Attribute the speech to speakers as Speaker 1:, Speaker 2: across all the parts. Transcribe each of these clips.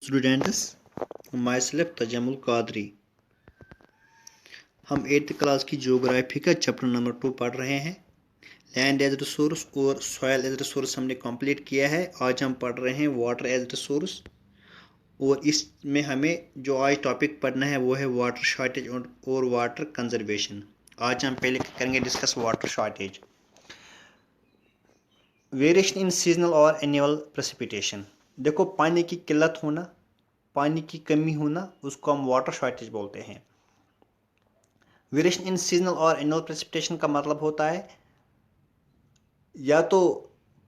Speaker 1: Students my self Tajamul Qadri. हम 8th class की geography का चैप्टर नंबर 2 पढ़ रहे हैं। लैंड एज रिसोर्स और सॉयल एज रिसोर्स हमने कंप्लीट किया है। आज हम पढ़ रहे हैं वाटर एज रिसोर्स, और इसमें हमें जो आज टॉपिक पढ़ना है वो है वाटर शॉर्टेज और वाटर कंजर्वेशन। आज हम पहले करेंगे discuss water shortage. Variation in seasonal और एनुअल प्रेसिपिटेशन। देखो, पानी की किल्लत होना, पानी की कमी होना, उसको हम वाटर शॉर्टेज बोलते हैं। वेरिएशन इन सीजनल और एनुअल प्रेसिपिटेशन का मतलब होता है या तो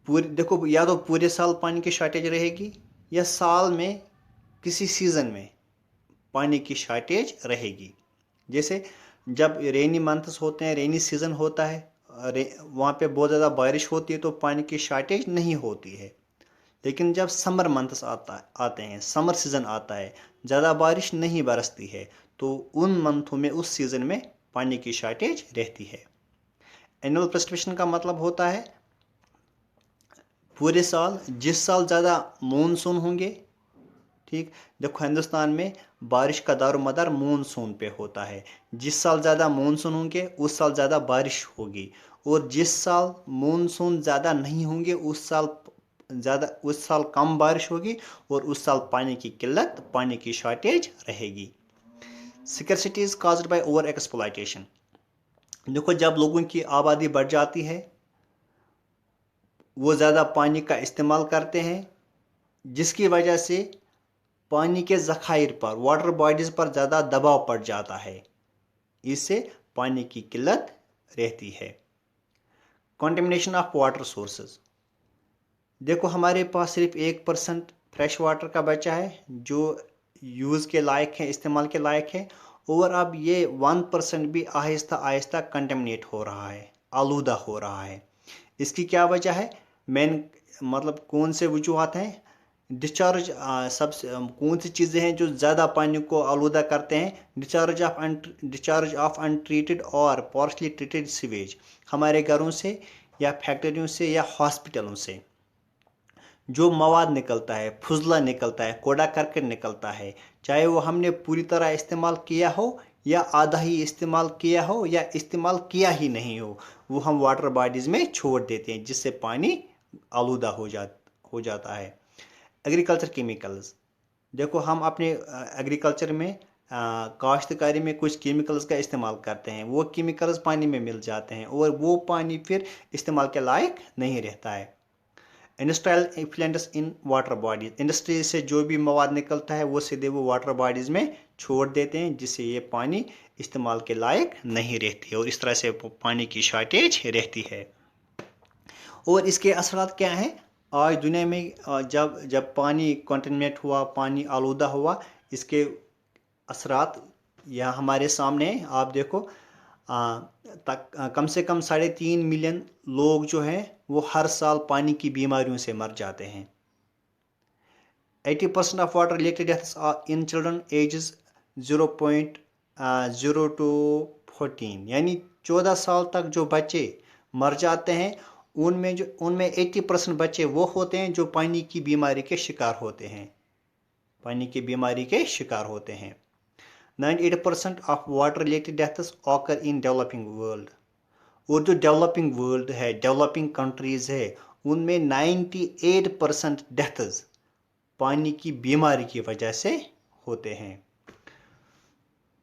Speaker 1: पूरे साल पानी की शॉर्टेज रहेगी, या साल में किसी सीज़न में पानी की शॉर्टेज रहेगी। जैसे जब रेनी मंथ्स होते हैं, रेनी सीज़न होता है, वहाँ पे बहुत ज़्यादा बारिश होती है तो पानी की शॉर्टेज नहीं होती है। लेकिन जब समर मंथ्स आते हैं, समर सीज़न आता है, ज़्यादा बारिश नहीं बरसती है, तो उन मंथों में, उस सीज़न में पानी की शॉर्टेज रहती है। एनुअल प्रेसिपिटेशन का मतलब होता है पूरे साल, जिस साल ज़्यादा मानसून होंगे, ठीक, देखो हिंदुस्तान में बारिश का दारोमदार मानसून पे होता है। जिस साल ज़्यादा मानसून होंगे उस साल ज़्यादा बारिश होगी, और जिस साल मानसून ज़्यादा नहीं होंगे उस साल कम बारिश होगी, और उस साल पानी की किल्लत, पानी की शॉर्टेज रहेगी। Scarcity is caused by over exploitation. देखो, जब लोगों की आबादी बढ़ जाती है, वो ज़्यादा पानी का इस्तेमाल करते हैं, जिसकी वजह से पानी के ज़खायर पर, वाटर बॉडीज़ पर ज़्यादा दबाव पड़ जाता है, इससे पानी की किल्लत रहती है। Contamination of water sources. देखो, हमारे पास सिर्फ 1% फ्रेश वाटर का बचा है जो यूज़ के लायक है, इस्तेमाल के लायक है, और अब ये 1% भी आहिस्ता आहिस्ता कंटेमिनेट हो रहा है, आलूदा हो रहा है। इसकी क्या वजह है? मेन मतलब कौन से वजूहत हैं? डिस्चार्ज, सबसे कौन सी चीज़ें हैं जो ज़्यादा पानी को आलूदा करते हैं? डिस्चार्ज ऑफ अनट्रीटेड और पार्शली ट्रीटेड सीवेज। हमारे घरों से या फैक्ट्रियों से या हॉस्पिटलों से जो मवाद निकलता है, फुजला निकलता है, कूड़ा करकट निकलता है, चाहे वो हमने पूरी तरह इस्तेमाल किया हो या आधा ही इस्तेमाल किया हो या इस्तेमाल किया ही नहीं हो, वो हम वाटर बॉडीज़ में छोड़ देते हैं, जिससे पानी आलूदा हो जाता है। Agriculture chemicals. देखो, हम अपने एग्रीकल्चर में, काश्तकारी में कुछ केमिकल्स का इस्तेमाल करते हैं, वो केमिकल्स पानी में मिल जाते हैं और वो पानी फिर इस्तेमाल के लायक नहीं रहता है। Industrial effluents in water bodies. Industry से जो भी मवाद निकलता है वो सीधे वो वाटर बॉडीज़ में छोड़ देते हैं, जिससे ये पानी इस्तेमाल के लायक नहीं रहती है, और इस तरह से पानी की शॉर्टेज रहती है। और इसके असरात क्या हैं? आज दुनिया में जब पानी कंटेमिनेट हुआ, पानी आलूदा हुआ, इसके असरात यहाँ हमारे सामने हैं। आप देखो, कम से कम 3.5 मिलियन लोग जो हैं वो हर साल पानी की बीमारियों से मर जाते हैं। 80% of water related deaths in children ages 0.0 to 14, यानी 14 साल तक जो बच्चे मर जाते हैं, उनमें 80% बच्चे वो होते हैं जो पानी की बीमारी के शिकार होते हैं, पानी की बीमारी के शिकार होते हैं। 98% of water related deaths occur in developing world. और जो डेवलपिंग वर्ल्ड है, डेवलपिंग कंट्रीज़ है, उनमें 98% डेथ्स पानी की बीमारी की वजह से होते हैं।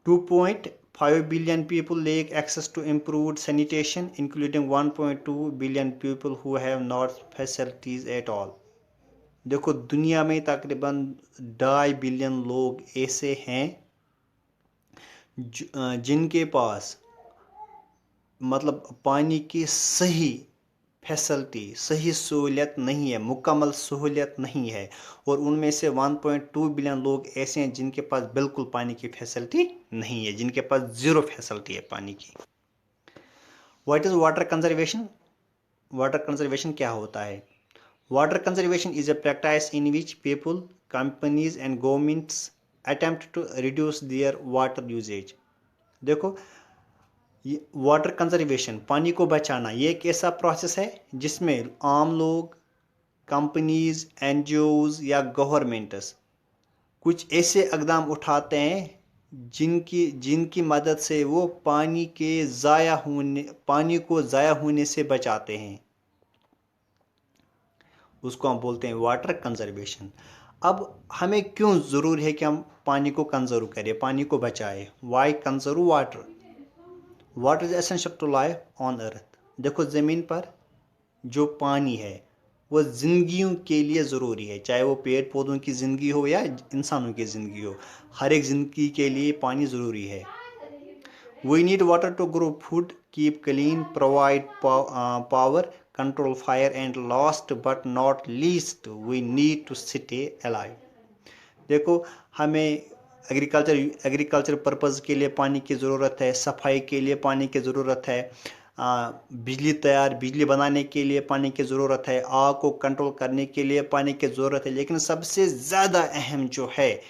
Speaker 1: 2.5 billion people lack access to improved sanitation, including 1.2 billion people who have not facilities at all. देखो, दुनिया में तकरीबन 2.5 बिलियन लोग ऐसे हैं जिनके पास मतलब पानी की सही फैसिलिटी, सही सहूलियत नहीं है, मुकम्मल सहूलियत नहीं है, और उनमें से 1.2 बिलियन लोग ऐसे हैं जिनके पास बिल्कुल पानी की फैसिलिटी नहीं है, जिनके पास ज़ीरो फैसिलिटी है पानी की। What is water conservation? Water conservation क्या होता है? Water conservation is a practice in which people, companies and governments attempt to reduce their water usages. देखो, वाटर कंजर्वेशन, पानी को बचाना, ये एक ऐसा प्रोसेस है जिसमें आम लोग, कंपनीज, एनजीओज या गवर्नमेंट्स कुछ ऐसे इक़दाम उठाते हैं जिनकी मदद से वो पानी को ज़ाया होने से बचाते हैं। उसको हम बोलते हैं वाटर कंजर्वेशन। अब हमें क्यों ज़रूरी है कि हम पानी को कंजर्व करें, पानी को बचाएं? Why conserve water? Water is essential to life on earth. देखो, ज़मीन पर जो पानी है वो ज़िंदगियों के लिए ज़रूरी है, चाहे वो पेड़ पौधों की ज़िंदगी हो या इंसानों की ज़िंदगी हो, हर एक ज़िंदगी के लिए पानी ज़रूरी है। We need water to grow food, keep clean, provide power, control fire, and last but not least, we need to stay alive. देखो, हमें एग्रीकल्चर पर्पज़ के लिए पानी की ज़रूरत है, सफाई के लिए पानी की ज़रूरत है, बिजली बनाने के लिए पानी की ज़रूरत है, आग को कंट्रोल करने के लिए पानी की ज़रूरत है, लेकिन सबसे ज़्यादा अहम जो है,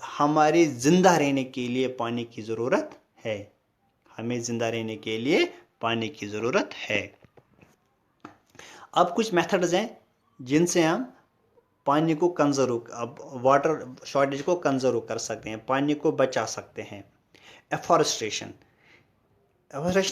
Speaker 1: हमारे ज़िंदा रहने के लिए पानी की ज़रूरत है। हमें ज़िंदा रहने के लिए पानी की ज़रूरत है। अब कुछ मेथड्स हैं जिनसे हम पानी को वाटर शॉर्टेज को कंजर्व कर सकते हैं, पानी को बचा सकते हैं। Afforestation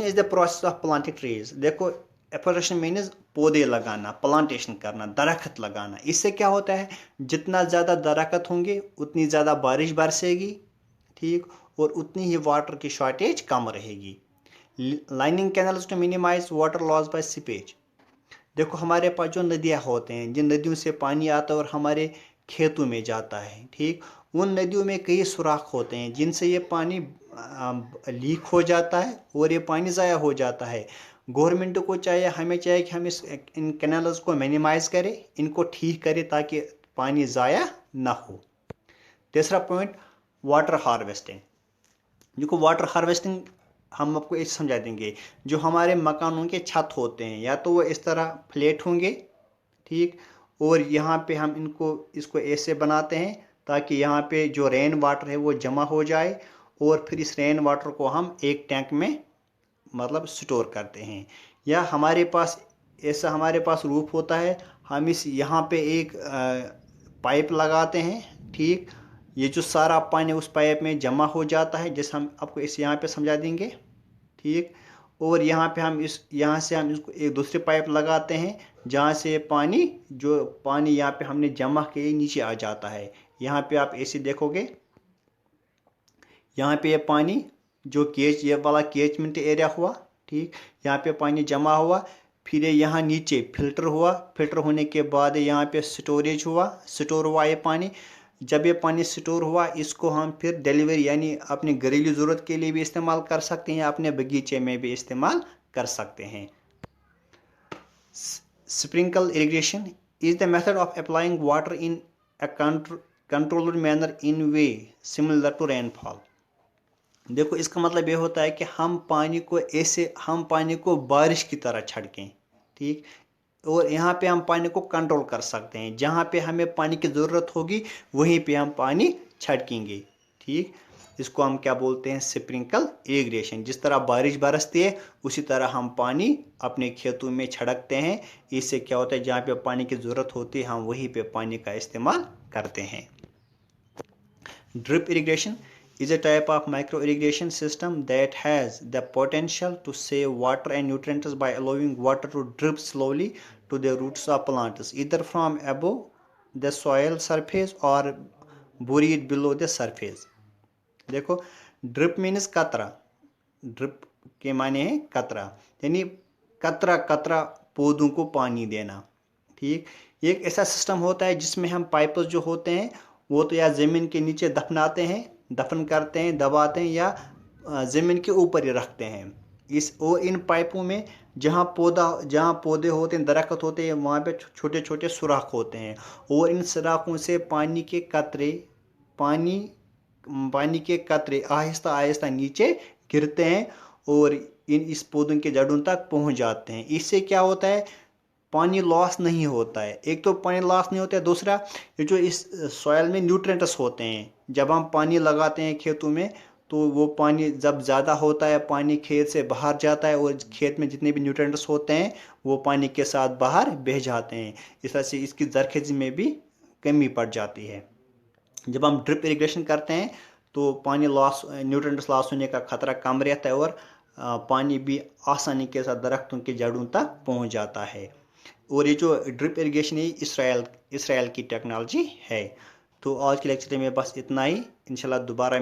Speaker 1: is the process of planting trees. देखो, एफॉरेस्टेशन मीन्स पौधे लगाना, प्लांटेशन करना, दरख्त लगाना। इससे क्या होता है, जितना ज़्यादा दरख्त होंगे उतनी ज़्यादा बारिश बरसेगी, ठीक, और उतनी ही वाटर की शॉर्टेज कम रहेगी। Lining canals to minimize water loss by seepage. देखो, हमारे पास जो नदियाँ होते हैं, जिन नदियों से पानी आता है और हमारे खेतों में जाता है, ठीक, उन नदियों में कई सुराख होते हैं जिनसे ये पानी लीक हो जाता है और ये पानी ज़ाया हो जाता है। गवर्नमेंट को हमें चाहिए कि हम इन कैनल्स को मिनिमाइज़ करें, इनको ठीक करें ताकि पानी ज़ाया ना हो। तीसरा पॉइंट, वाटर हार्वेस्टिंग। देखो, वाटर हार्वेस्टिंग हम आपको इस समझा देंगे। जो हमारे मकानों के छत होते हैं, या तो वो इस तरह फ्लैट होंगे, ठीक, और यहाँ पे हम इसको ऐसे बनाते हैं ताकि यहाँ पे जो रेन वाटर है वो जमा हो जाए, और फिर इस रेन वाटर को हम एक टैंक में मतलब स्टोर करते हैं। या हमारे पास रूफ होता है, हम यहाँ पे एक पाइप लगाते हैं, ठीक, ये जो सारा पानी उस पाइप में जमा हो जाता है, जैसे हम आपको यहाँ पे समझा देंगे, ठीक, और यहाँ से हम इसको एक दूसरे पाइप लगाते हैं जहाँ से जो पानी यहाँ पे हमने जमा किया नीचे आ जाता है। यहाँ पे आप ऐसे देखोगे, यहाँ पे ये पानी जो ये वाला कैचमेंट एरिया हुआ, ठीक, यहाँ पे पानी जमा हुआ, फिर यहाँ नीचे फिल्टर होने के बाद यहाँ पे स्टोर हुआ ये पानी। जब ये पानी स्टोर हुआ, इसको हम फिर डिलीवरी यानी अपनी घरेलू ज़रूरत के लिए भी इस्तेमाल कर सकते हैं, अपने बगीचे में भी इस्तेमाल कर सकते हैं। Sprinkle irrigation is the method of applying water in a controlled manner in way similar to rainfall. देखो, इसका मतलब ये होता है कि हम पानी को बारिश की तरह छिड़कें, ठीक, और यहाँ पे हम पानी को कंट्रोल कर सकते हैं। जहाँ पे हमें पानी की ज़रूरत होगी वहीं पे हम पानी छिड़केंगे, ठीक। इसको हम क्या बोलते हैं, स्प्रिंकल इरिगेशन। जिस तरह बारिश बरसती है उसी तरह हम पानी अपने खेतों में छिड़कते हैं। इससे क्या होता है, जहाँ पे पानी की ज़रूरत होती है हम वहीं पे पानी का इस्तेमाल करते हैं। Drip irrigation is a type of micro irrigation system that has the potential to save water and nutrients by allowing water to drip slowly to the roots of plants, either from above the soil surface or buried below the surface. देखो, drip means कतरा। Drip के माने है कतरा, यानी कतरा कतरा पौधों को पानी देना, ठीक। ये एक ऐसा सिस्टम होता है जिसमें हम पाइप जो होते हैं वो तो या ज़मीन के नीचे दफन करते हैं, दबाते हैं, या ज़मीन के ऊपर ही रखते हैं। इन पाइपों में जहाँ पौधे होते हैं, दरख्त होते हैं, वहाँ पे छोटे छोटे सुराख होते हैं, और इन सुराखों से पानी के कतरे आहिस्ता आहिस्ता नीचे गिरते हैं और इस पौधों के जड़ों तक पहुँच जाते हैं। इससे क्या होता है, पानी लॉस नहीं होता है। एक तो पानी लॉस नहीं होता है, दूसरा ये जो इस सॉइल में न्यूट्रिएंट्स होते हैं, जब हम पानी लगाते हैं खेतों में तो वो पानी जब ज़्यादा होता है, पानी खेत से बाहर जाता है और खेत में जितने भी न्यूट्रिएंट्स होते हैं वो पानी के साथ बाहर बह जाते हैं। इस तरह से इसकी ज़रख़ेज़ी में भी कमी पड़ जाती है। جب ہم ڈرپ اریگیشن کرتے ہیں تو پانی لاس نیوٹرینٹس لاس ہونے کا خطرہ کم رہتا ہے اور پانی بھی آسانی کے ساتھ درختوں کی جڑوں تک پہنچ جاتا ہے. اور یہ جو ڈرپ اریگیشن ہے اسرائیل کی ٹیکنالوجی ہے. تو آج کے لیکچر میں بس اتنا ہی. انشاءاللہ دوبارہ